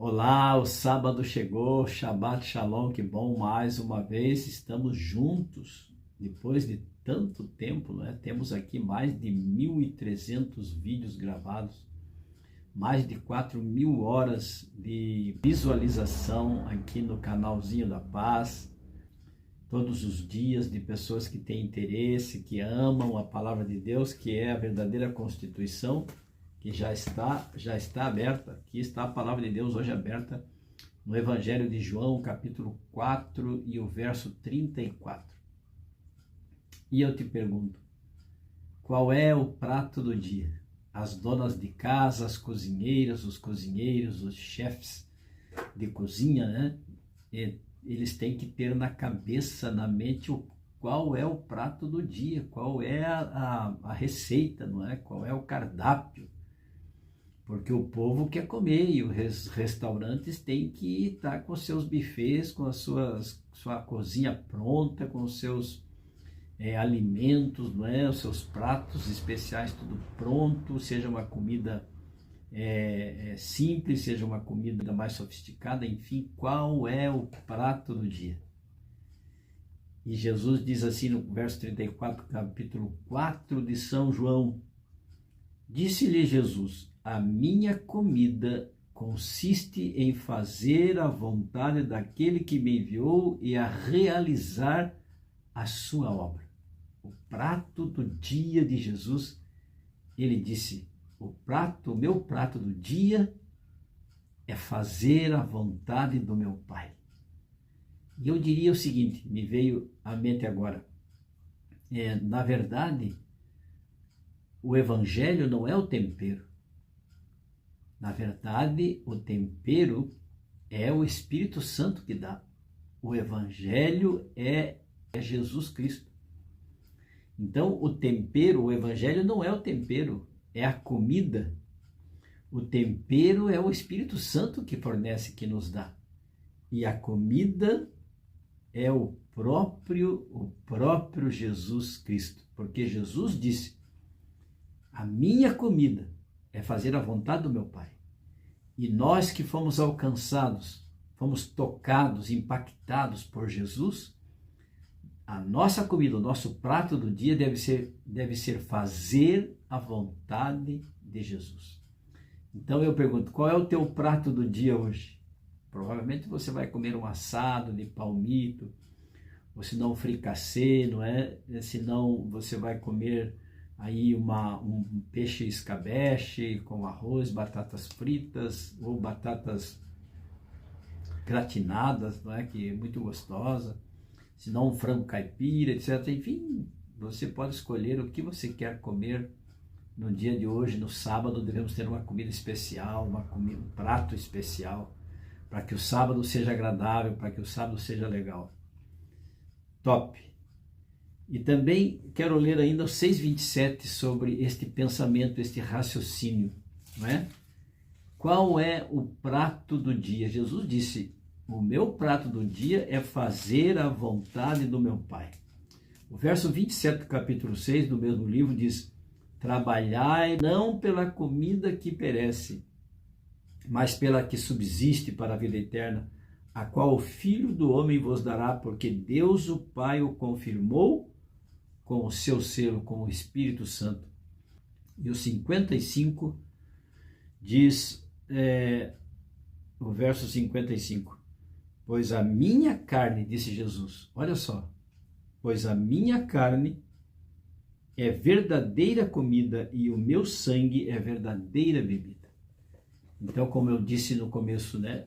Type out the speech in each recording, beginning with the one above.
Olá, o sábado chegou, Shabbat Shalom, que bom, mais uma vez estamos juntos, depois de tanto tempo, né? Temos aqui mais de 1.300 vídeos gravados, mais de 4.000 horas de visualização aqui no canalzinho da Paz, todos os dias, de pessoas que têm interesse, que amam a palavra de Deus, que é a verdadeira Constituição, que já está aberta. Aqui está a palavra de Deus hoje aberta no Evangelho de João, capítulo 4 e o verso 34. E eu te pergunto, qual é o prato do dia? As donas de casa, as cozinheiras, os cozinheiros, os chefes de cozinha, né? Eles têm que ter na cabeça, na mente, qual é o prato do dia, qual é a receita, não é? Qual é o cardápio. Porque o povo quer comer e os restaurantes têm que estar com seus buffets, com a sua cozinha pronta, com os seus alimentos, não é? Os seus pratos especiais, tudo pronto, seja uma comida simples, seja uma comida mais sofisticada, enfim, qual é o prato do dia? E Jesus diz assim no verso 34, capítulo 4 de São João, disse-lhe Jesus: a minha comida consiste em fazer a vontade daquele que me enviou e a realizar a sua obra. O prato do dia de Jesus, ele disse, o meu prato do dia é fazer a vontade do meu Pai. E eu diria o seguinte, me veio à mente agora, na verdade, o Evangelho não é o tempero. Na verdade, o tempero é o Espírito Santo que dá. O Evangelho é Jesus Cristo. Então, o tempero, o Evangelho não é o tempero, é a comida. O tempero é o Espírito Santo que fornece, que nos dá. E a comida é o próprio Jesus Cristo. Porque Jesus disse, a minha comida é fazer a vontade do meu Pai. E nós que fomos alcançados, fomos tocados, impactados por Jesus, a nossa comida, o nosso prato do dia deve ser fazer a vontade de Jesus. Então eu pergunto, qual é o teu prato do dia hoje? Provavelmente você vai comer um assado de palmito, ou se não um fricassê, não é? Se não, você vai comer aí um peixe escabeche com arroz, batatas fritas ou batatas gratinadas, não é? Que é muito gostosa, se não um frango caipira, etc. Enfim, você pode escolher o que você quer comer no dia de hoje. No sábado devemos ter uma comida especial, um prato especial, para que o sábado seja agradável, para que o sábado seja legal. Top! E também quero ler ainda o 6,27 sobre este pensamento, este raciocínio, não é? Qual é o prato do dia? Jesus disse, o meu prato do dia é fazer a vontade do meu Pai. O verso 27 do capítulo 6 do mesmo livro diz, trabalhai não pela comida que perece, mas pela que subsiste para a vida eterna, a qual o Filho do Homem vos dará, porque Deus o Pai o confirmou com o seu selo, com o Espírito Santo. E o 55 diz, o verso 55, pois a minha carne, disse Jesus, olha só, pois a minha carne é verdadeira comida e o meu sangue é verdadeira bebida. Então, como eu disse no começo, né,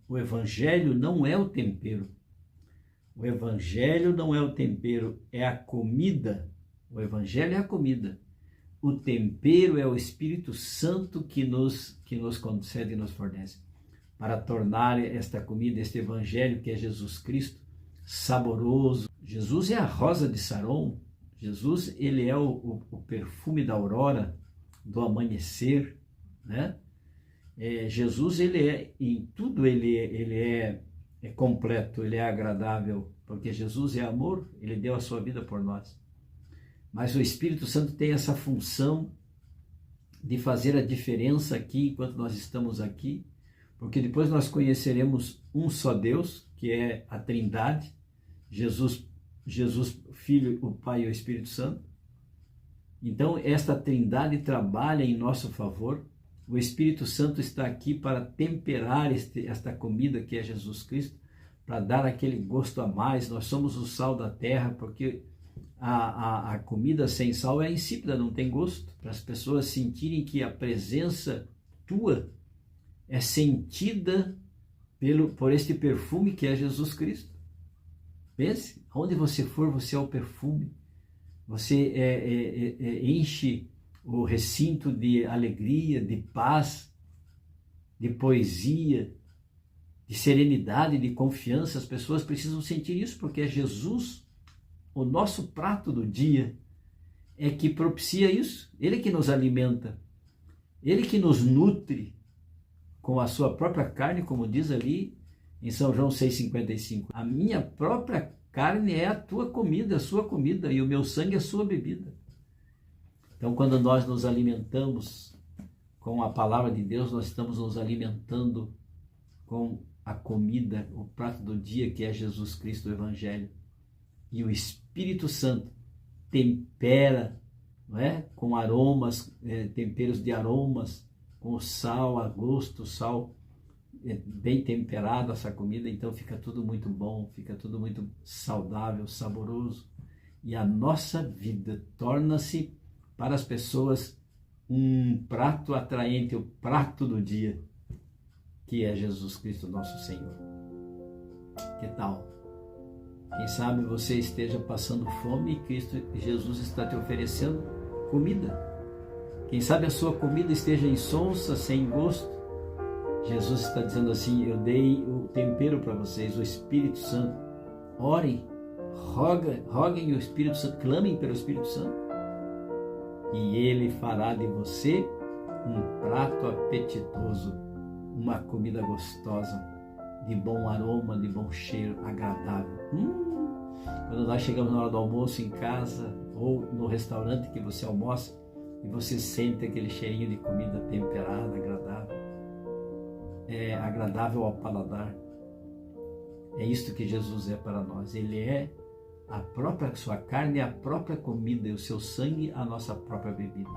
o Evangelho não é o tempero. O Evangelho não é o tempero, é a comida. O Evangelho é a comida. O tempero é o Espírito Santo que nos concede e nos fornece, para tornar esta comida, este Evangelho que é Jesus Cristo, saboroso. Jesus é a rosa de Saron. Jesus, ele é o perfume da aurora, do amanhecer, né? Jesus, ele é, em tudo ele é completo, ele é agradável, porque Jesus é amor, ele deu a sua vida por nós. Mas o Espírito Santo tem essa função de fazer a diferença aqui, enquanto nós estamos aqui, porque depois nós conheceremos um só Deus, que é a Trindade, Jesus, Filho, o Pai e o Espírito Santo. Então, esta Trindade trabalha em nosso favor. O Espírito Santo está aqui para temperar esta comida que é Jesus Cristo, para dar aquele gosto a mais. Nós somos o sal da terra, porque a comida sem sal é insípida, não tem gosto. Para as pessoas sentirem que a presença tua é sentida por este perfume que é Jesus Cristo. Pense, onde você for, você é o perfume. Você enche o recinto de alegria, de paz, de poesia, de serenidade, de confiança. As pessoas precisam sentir isso, porque é Jesus, o nosso prato do dia, é que propicia isso. Ele que nos alimenta, Ele que nos nutre com a sua própria carne, como diz ali em São João 6,55. A minha própria carne é a tua comida, a sua comida, e o meu sangue é a sua bebida. Então, quando nós nos alimentamos com a palavra de Deus, nós estamos nos alimentando com a comida, o prato do dia, que é Jesus Cristo, o Evangelho. E o Espírito Santo tempera, não é? Com aromas, temperos de aromas, com sal a gosto, sal bem temperado essa comida, então fica tudo muito bom, fica tudo muito saudável, saboroso. E a nossa vida torna-se para as pessoas um prato atraente, o prato do dia, que é Jesus Cristo, nosso Senhor. Que tal? Quem sabe você esteja passando fome e Jesus está te oferecendo comida. Quem sabe a sua comida esteja insonsa, sem gosto. Jesus está dizendo assim: eu dei o tempero para vocês, o Espírito Santo. Orem, roguem o Espírito Santo, clamem pelo Espírito Santo. E Ele fará de você um prato apetitoso, uma comida gostosa, de bom aroma, de bom cheiro, agradável. Quando nós chegamos na hora do almoço em casa ou no restaurante que você almoça e você sente aquele cheirinho de comida temperada, agradável, é agradável ao paladar. É isto que Jesus é para nós. Ele é a sua carne, a própria comida, e o seu sangue, a nossa própria bebida.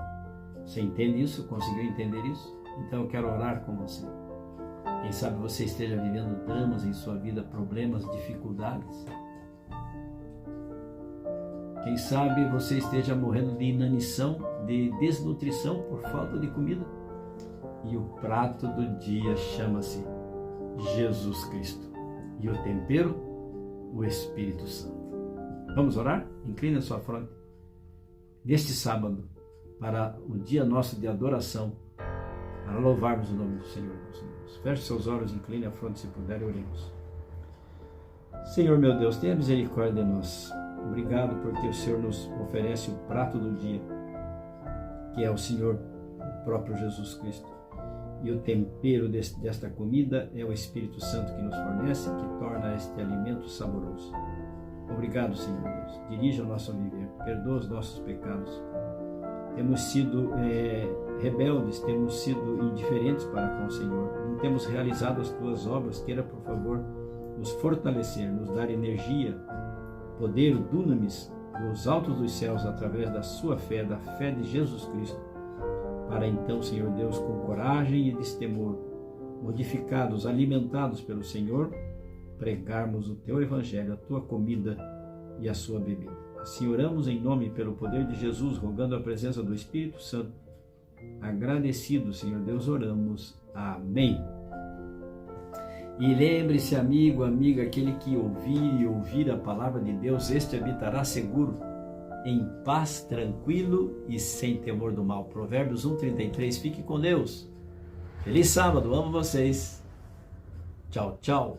Você entende isso? Conseguiu entender isso? Então eu quero orar com você. Quem sabe você esteja vivendo dramas em sua vida, problemas, dificuldades. Quem sabe você esteja morrendo de inanição, de desnutrição por falta de comida. E o prato do dia chama-se Jesus Cristo. E o tempero, o Espírito Santo. Vamos orar? Inclina a sua fronte. Neste sábado, para o dia nosso de adoração, para louvarmos o nome do Senhor, nosso Deus. Feche seus olhos, incline a fronte se puder e oremos. Senhor meu Deus, tenha misericórdia de nós. Obrigado porque o Senhor nos oferece o prato do dia, que é o Senhor, o próprio Jesus Cristo. E o tempero desta comida é o Espírito Santo que nos fornece, que torna este alimento saboroso. Obrigado, Senhor Deus. Dirija o nosso viver, perdoa os nossos pecados. Temos sido rebeldes, temos sido indiferentes para com o Senhor. Não temos realizado as tuas obras. Queira, por favor, nos fortalecer, nos dar energia, poder, o dunamis dos altos dos céus através da sua fé, da fé de Jesus Cristo, para então, Senhor Deus, com coragem e destemor, modificados, alimentados pelo Senhor, pregarmos o teu evangelho, a tua comida e a sua bebida. Assim oramos em nome e pelo poder de Jesus, rogando a presença do Espírito Santo. Agradecidos, Senhor Deus, oramos. Amém. E lembre-se, amigo, amiga, aquele que ouvir a palavra de Deus, este habitará seguro, em paz, tranquilo e sem temor do mal. Provérbios 1:33. Fique com Deus. Feliz sábado, amo vocês. Tchau, tchau.